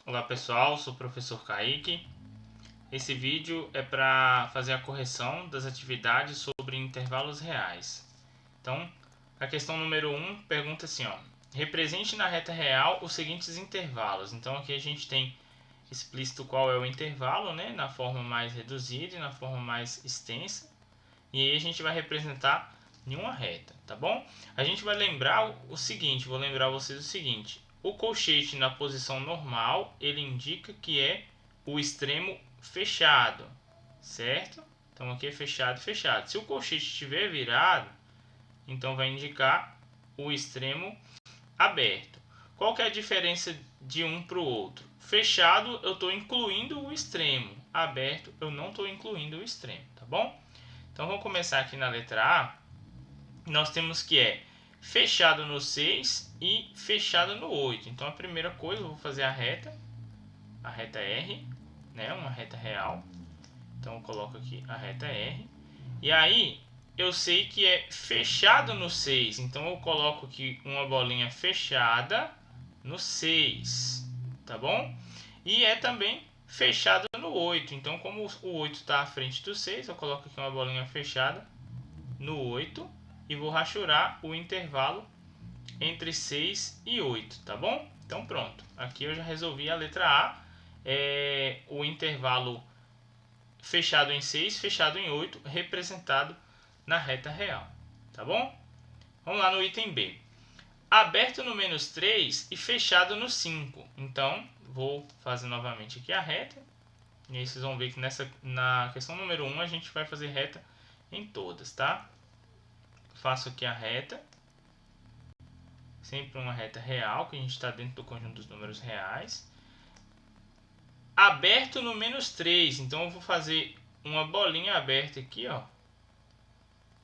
Olá pessoal, sou o professor Kaique. Esse vídeo é para fazer a correção das atividades sobre intervalos reais. Então, a questão número 1 pergunta assim, ó: represente na reta real os seguintes intervalos. Então aqui a gente tem explícito qual é o intervalo, né, na forma mais reduzida e na forma mais extensa. E aí a gente vai representar em uma reta, tá bom? A gente vai lembrar o seguinte, vou lembrar vocês o seguinte: o colchete na posição normal, ele indica que é o extremo fechado, certo? Então aqui é fechado, fechado. Se o colchete estiver virado, então vai indicar o extremo aberto. Qual que é a diferença de um para o outro? Fechado, eu estou incluindo o extremo. Aberto, eu não estou incluindo o extremo, tá bom? Então vamos começar aqui na letra A. Nós temos que é fechado no 6 e fechado no 8. Então a primeira coisa, eu vou fazer a reta R, né, uma reta real. Então eu coloco aqui a reta R. E aí eu sei que é fechado no 6, então eu coloco aqui uma bolinha fechada no 6, tá bom? E é também fechado no 8, então como o 8 está à frente do 6, eu coloco aqui uma bolinha fechada no 8 e vou rachurar o intervalo entre 6 e 8, tá bom? Então pronto, aqui eu já resolvi a letra A, o intervalo fechado em 6, fechado em 8, representado na reta real, tá bom? Vamos lá no item B. Aberto no menos 3 e fechado no 5. Então, vou fazer novamente aqui a reta. E aí vocês vão ver que na questão número 1 a gente vai fazer reta em todas, tá? Faço aqui a reta. Sempre uma reta real, que a gente está dentro do conjunto dos números reais. Aberto no menos 3. Então, eu vou fazer uma bolinha aberta aqui, ó.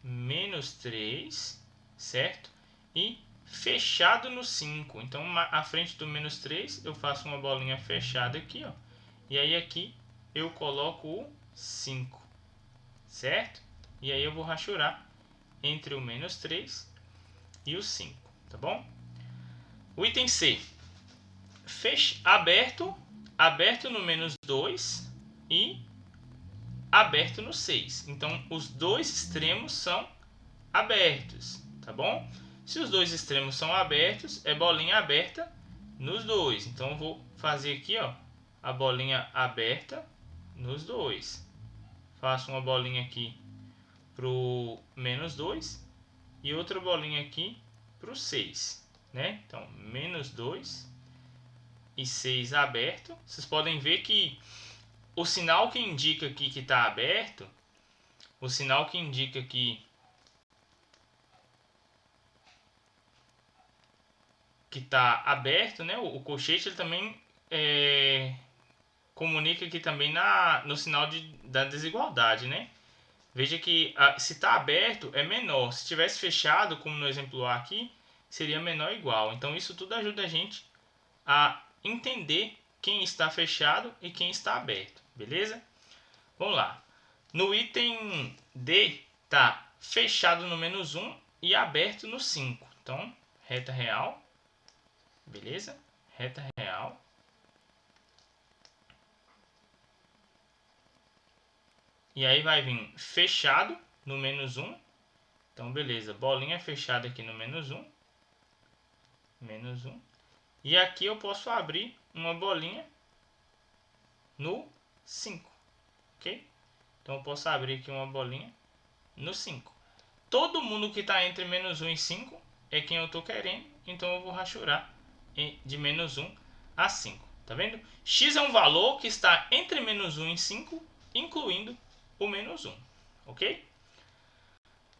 Menos 3, certo? E fechado no 5. Então, à frente do menos 3, eu faço uma bolinha fechada aqui, ó. E aí aqui eu coloco o 5, certo? E aí eu vou rachurar entre o menos 3 e o 5, tá bom? O item C. Aberto no menos 2 e aberto no 6. Então, os dois extremos são abertos, tá bom? Se os dois extremos são abertos, é bolinha aberta nos dois. Então, eu vou fazer aqui, ó, a bolinha aberta nos dois. Faço uma bolinha aqui pro menos 2 e outra bolinha aqui pro 6, né? Então, menos 2 e 6 aberto. Vocês podem ver que o sinal que indica aqui que está aberto, o sinal que indica que está aberto, né? O colchete ele também comunica aqui também no sinal da desigualdade, né? Veja que se está aberto é menor. Se tivesse fechado, como no exemplo A aqui, seria menor ou igual. Então isso tudo ajuda a gente a entender quem está fechado e quem está aberto, beleza? Vamos lá. No item D, tá fechado no menos 1 e aberto no 5. Então, reta real, beleza? Reta real. E aí vai vir fechado no menos 1. Então, beleza. Bolinha fechada aqui no menos 1. Menos 1. E aqui eu posso abrir uma bolinha no 5. Ok? Então, eu posso abrir aqui uma bolinha no 5. Todo mundo que está entre menos 1 e 5 é quem eu estou querendo. Então, eu vou rachurar de menos 1 a 5. Tá vendo? X é um valor que está entre menos 1 e 5, incluindo o menos 1. Ok?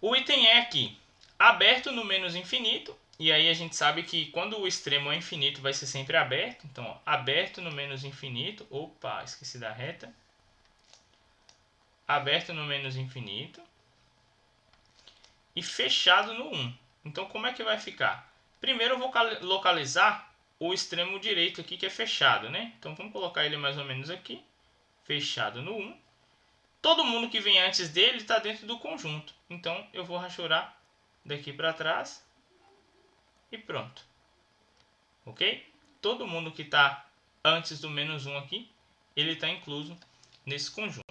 O item E aqui, aberto no menos infinito. E aí a gente sabe que quando o extremo é infinito vai ser sempre aberto. Então, ó, aberto no menos infinito. Opa, esqueci da reta. Aberto no menos infinito. E fechado no 1. Então, como é que vai ficar? Primeiro eu vou localizar o extremo direito aqui que é fechado, né? Então, vamos colocar ele mais ou menos aqui. Fechado no 1. Todo mundo que vem antes dele está dentro do conjunto. Então, eu vou rachurar daqui para trás. E pronto. Ok? Todo mundo que está antes do menos 1 aqui, ele está incluso nesse conjunto.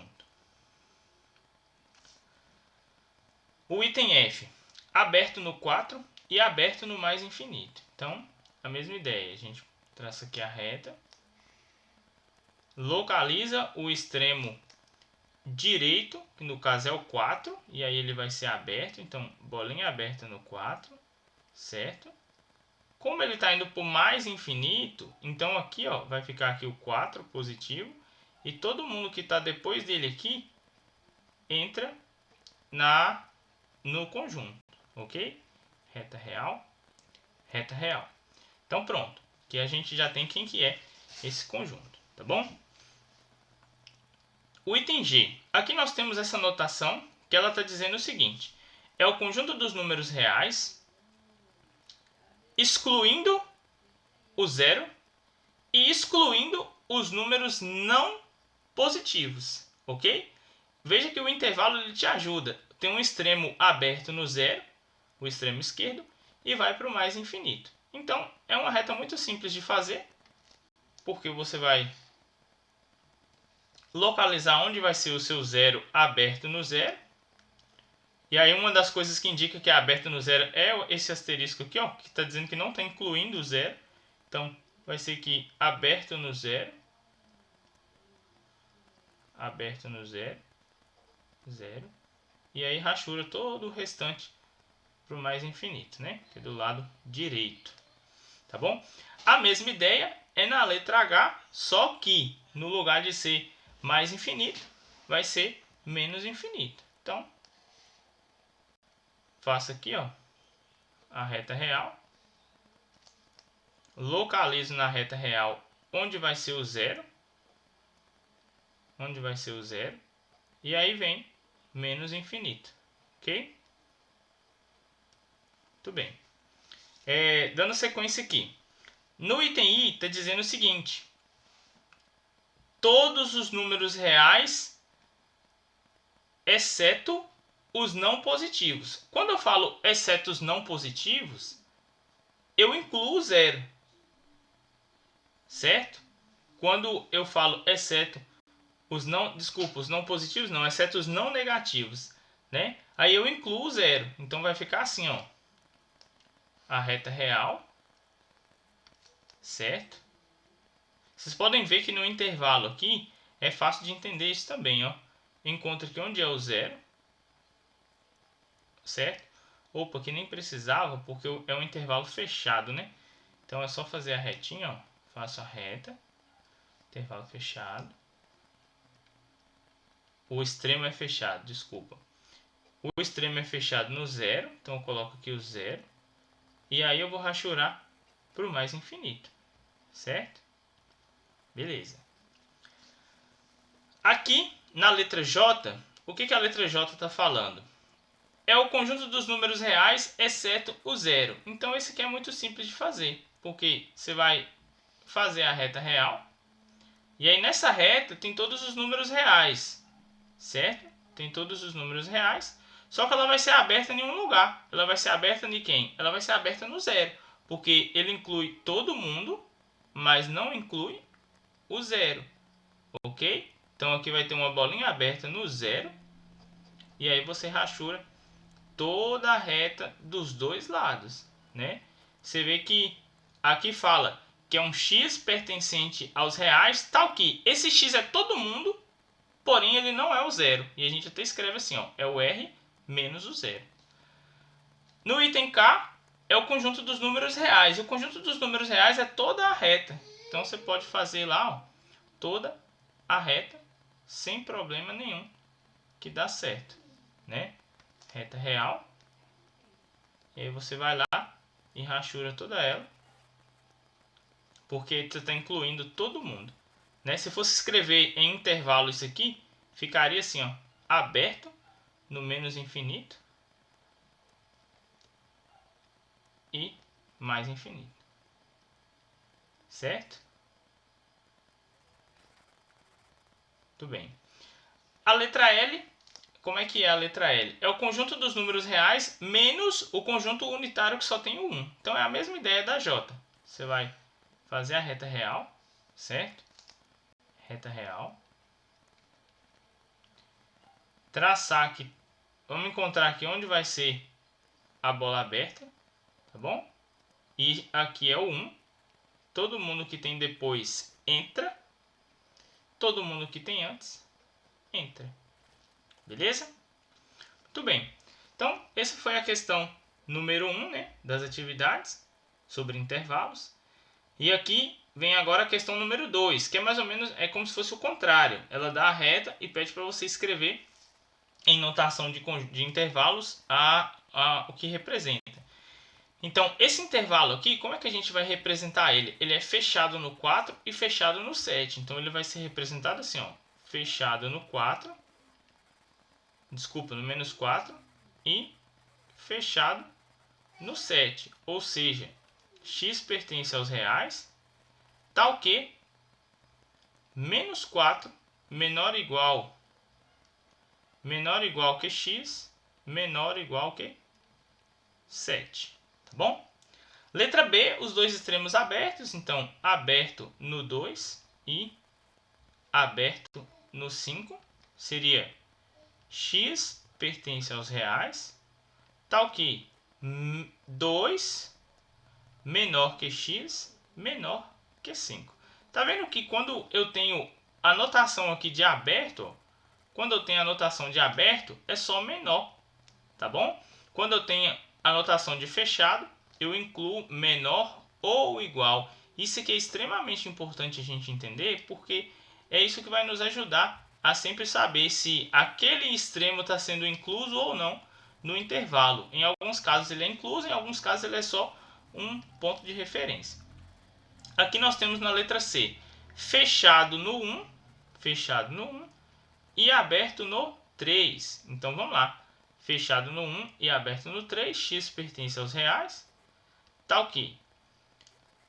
O item F, aberto no 4 e aberto no mais infinito. Então, a mesma ideia, a gente traça aqui a reta, localiza o extremo direito, que no caso é o 4, e aí ele vai ser aberto, então bolinha aberta no 4, certo? Como ele está indo para o mais infinito, então aqui ó, vai ficar aqui o 4 positivo, e todo mundo que está depois dele aqui, entra no conjunto, ok? Reta real, reta real. Então pronto, aqui a gente já tem quem que é esse conjunto, tá bom? O item G, aqui nós temos essa notação que ela está dizendo o seguinte, é o conjunto dos números reais, excluindo o zero e excluindo os números não positivos, ok? Veja que o intervalo ele te ajuda, tem um extremo aberto no zero, o extremo esquerdo, e vai para o mais infinito. Então, é uma reta muito simples de fazer, porque você vai localizar onde vai ser o seu zero aberto no zero. E aí uma das coisas que indica que é aberto no zero é esse asterisco aqui, ó, que está dizendo que não está incluindo o zero. Então, vai ser aqui aberto no zero. Aberto no zero. Zero. E aí rachura todo o restante para o mais infinito, né? Que é do lado direito. Tá bom? A mesma ideia é na letra H, só que no lugar de ser mais infinito, vai ser menos infinito. Então, faço aqui, ó, a reta real. Localizo na reta real onde vai ser o zero. Onde vai ser o zero. E aí vem menos infinito. Ok? Muito bem. Dando sequência aqui. No item I está dizendo o seguinte. Todos os números reais, exceto os não positivos. Quando eu falo exceto os não positivos, eu incluo o zero. Certo? Quando eu falo exceto os não positivos não, exceto os não negativos, né? Aí eu incluo o zero. Então vai ficar assim, ó. A reta real, certo? Vocês podem ver que no intervalo aqui é fácil de entender isso também, ó. Encontro aqui onde é o zero, certo? Opa, aqui nem precisava porque é um intervalo fechado, né? Então é só fazer a retinha, ó. Faço a reta, intervalo fechado. O extremo é fechado, desculpa. O extremo é fechado no zero, então eu coloco aqui o zero. E aí eu vou rachurar para o mais infinito, certo? Beleza. Aqui na letra J, o que a letra J está falando? É o conjunto dos números reais, exceto o zero. Então esse aqui é muito simples de fazer, porque você vai fazer a reta real. E aí nessa reta tem todos os números reais, certo? Tem todos os números reais. Só que ela vai ser aberta em um lugar. Ela vai ser aberta em quem? Ela vai ser aberta no zero. Porque ele inclui todo mundo, mas não inclui o zero. Ok? Então aqui vai ter uma bolinha aberta no zero. E aí você rachura toda a reta dos dois lados, né? Você vê que aqui fala que é um x pertencente aos reais, tal que esse x é todo mundo, porém ele não é o zero. E a gente até escreve assim, ó, é o R menos o zero. No item K é o conjunto dos números reais. O conjunto dos números reais é toda a reta. Então você pode fazer lá, ó, toda a reta sem problema nenhum, que dá certo, né? Reta real. E aí você vai lá e rachura toda ela, porque você está incluindo todo mundo, né? Se fosse escrever em intervalo isso aqui, ficaria assim, ó, aberto no menos infinito e mais infinito, certo? Muito bem. A letra L, como é que é a letra L? É o conjunto dos números reais menos o conjunto unitário que só tem o 1. Então é a mesma ideia da J. Você vai fazer a reta real, certo? Reta real. Traçar aqui, vamos encontrar aqui onde vai ser a bola aberta, tá bom? E aqui é o 1. Todo mundo que tem depois entra. Todo mundo que tem antes entra. Beleza? Muito bem. Então, essa foi a questão número 1, né, das atividades sobre intervalos. E aqui vem agora a questão número 2, que é mais ou menos como se fosse o contrário. Ela dá a reta e pede para você escrever em notação de intervalos o que representa. Então, esse intervalo aqui, como é que a gente vai representar ele? Ele é fechado no 4 e fechado no 7. Então, ele vai ser representado assim, ó, fechado no 4, desculpa, no menos 4 e fechado no 7. Ou seja, x pertence aos reais, tal que menos 4 menor ou igual que x, menor ou igual que 7. Tá bom? Letra B, os dois extremos abertos. Então, aberto no 2 e aberto no 5 seria x pertence aos reais, tal que 2 menor que x, menor que 5. Tá vendo que quando eu tenho a notação aqui de aberto, ó, quando eu tenho a notação de aberto, é só menor, tá bom? Quando eu tenho a notação de fechado, eu incluo menor ou igual. Isso aqui é extremamente importante a gente entender, porque é isso que vai nos ajudar a sempre saber se aquele extremo está sendo incluso ou não no intervalo. Em alguns casos ele é incluso, em alguns casos ele é só um ponto de referência. Aqui nós temos na letra C, fechado no 1 e aberto no 3. Então vamos lá. Fechado no 1 e aberto no 3, x pertence aos reais, tal que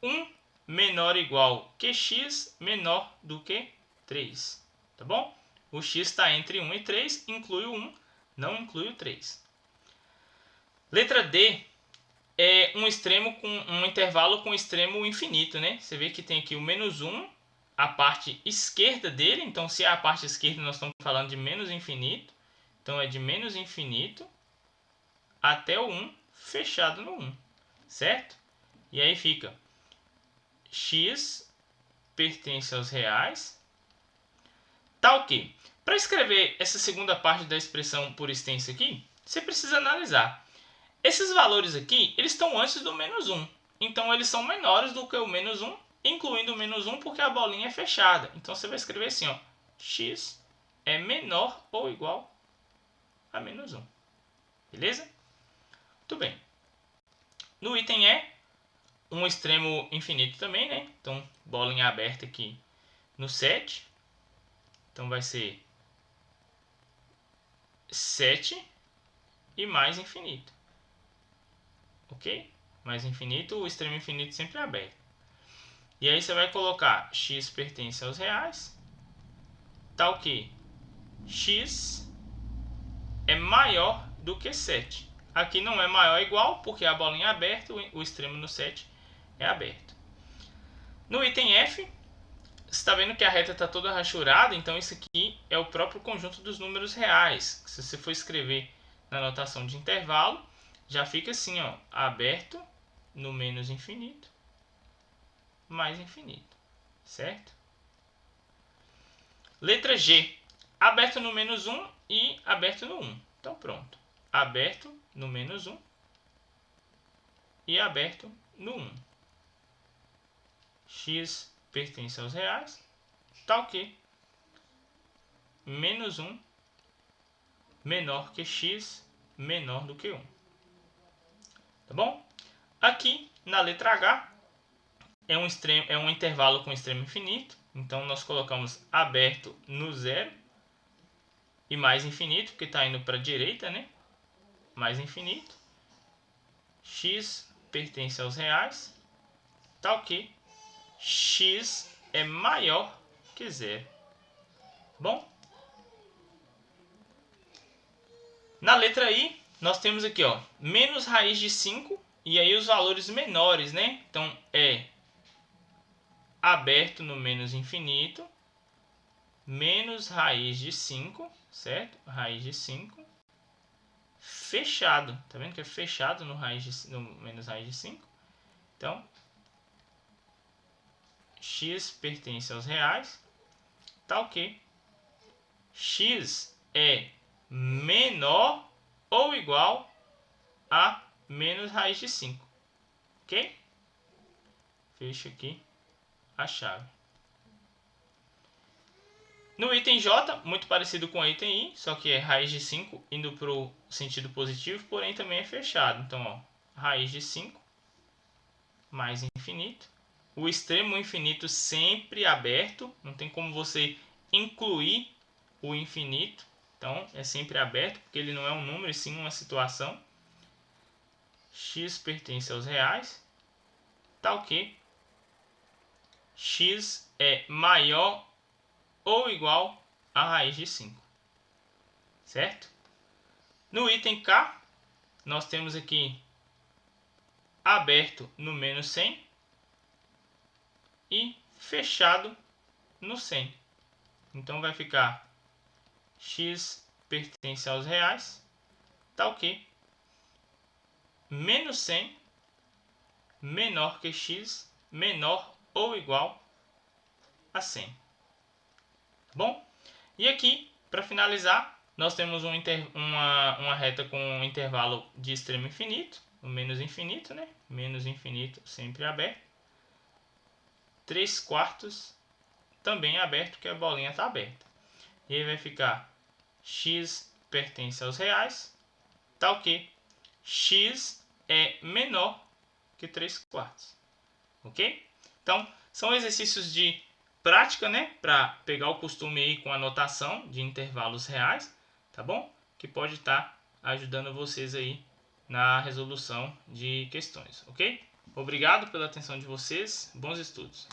1 menor ou igual que x, menor do que 3. Tá bom? O x está entre 1 e 3, inclui o 1, não inclui o 3. Letra D é um extremo com um intervalo com extremo infinito, né? Você vê que tem aqui o menos 1, a parte esquerda dele. Então, se é a parte esquerda, nós estamos falando de menos infinito. Então, é de menos infinito até o 1 fechado no 1, certo? E aí fica x pertence aos reais, tal que, para escrever essa segunda parte da expressão por extenso aqui, você precisa analisar. Esses valores aqui, eles estão antes do menos 1. Então, eles são menores do que o menos 1, incluindo o menos 1 porque a bolinha é fechada. Então, você vai escrever assim, ó, x é menor ou igual a menos 1. Beleza? Muito bem. No item E, um extremo infinito também, né? Então, bolinha aberta aqui no 7. Então, vai ser 7 e mais infinito. Ok? Mais infinito, o extremo infinito sempre é aberto. E aí você vai colocar x pertence aos reais, tal que x é maior do que 7. Aqui não é maior ou igual, porque a bolinha é aberta, o extremo no 7 é aberto. No item F, você está vendo que a reta está toda rachurada, então isso aqui é o próprio conjunto dos números reais. Se você for escrever na notação de intervalo, já fica assim, ó, aberto no menos infinito, mais infinito, certo? Letra G, aberto no menos 1 e aberto no 1. Então pronto, aberto no menos 1 e aberto no 1. X pertence aos reais, tal que menos 1 menor que x, menor do que 1. Tá bom? Aqui, na letra H, é um intervalo com extremo infinito. Então, nós colocamos aberto no 0 e mais infinito, porque está indo para a direita, né? Mais infinito. X pertence aos reais, tal que x é maior que 0. Bom? Na letra I, nós temos aqui, ó, menos raiz de 5, e aí os valores menores, né? Então, é aberto no menos infinito, menos raiz de 5, certo? Raiz de 5, fechado, tá vendo que é fechado no menos raiz de 5? Então, x pertence aos reais, tá ok. X é menor ou igual a menos raiz de 5, ok? Fecho aqui a chave. No item J, muito parecido com o item I, só que é raiz de 5 indo para o sentido positivo, porém também é fechado. Então, ó, raiz de 5 mais infinito. O extremo infinito sempre aberto, não tem como você incluir o infinito. Então, é sempre aberto, porque ele não é um número, e sim uma situação. X pertence aos reais. Tá ok. X é maior ou igual a raiz de 5. Certo? No item K, nós temos aqui aberto no menos 100 e fechado no 100. Então vai ficar x pertence aos reais, tá ok. Menos 100 menor que x, menor ou igual a 100. Tá bom? E aqui, para finalizar, nós temos uma reta com um intervalo de extremo infinito, o menos infinito, né? Menos infinito sempre aberto. 3/4 também aberto, que a bolinha está aberta. E aí vai ficar x pertence aos reais, tá ok. X é menor que 3/4, ok? Então, são exercícios de prática, né? Para pegar o costume aí com a notação de intervalos reais, tá bom? Que pode estar ajudando vocês aí na resolução de questões, ok? Obrigado pela atenção de vocês, bons estudos!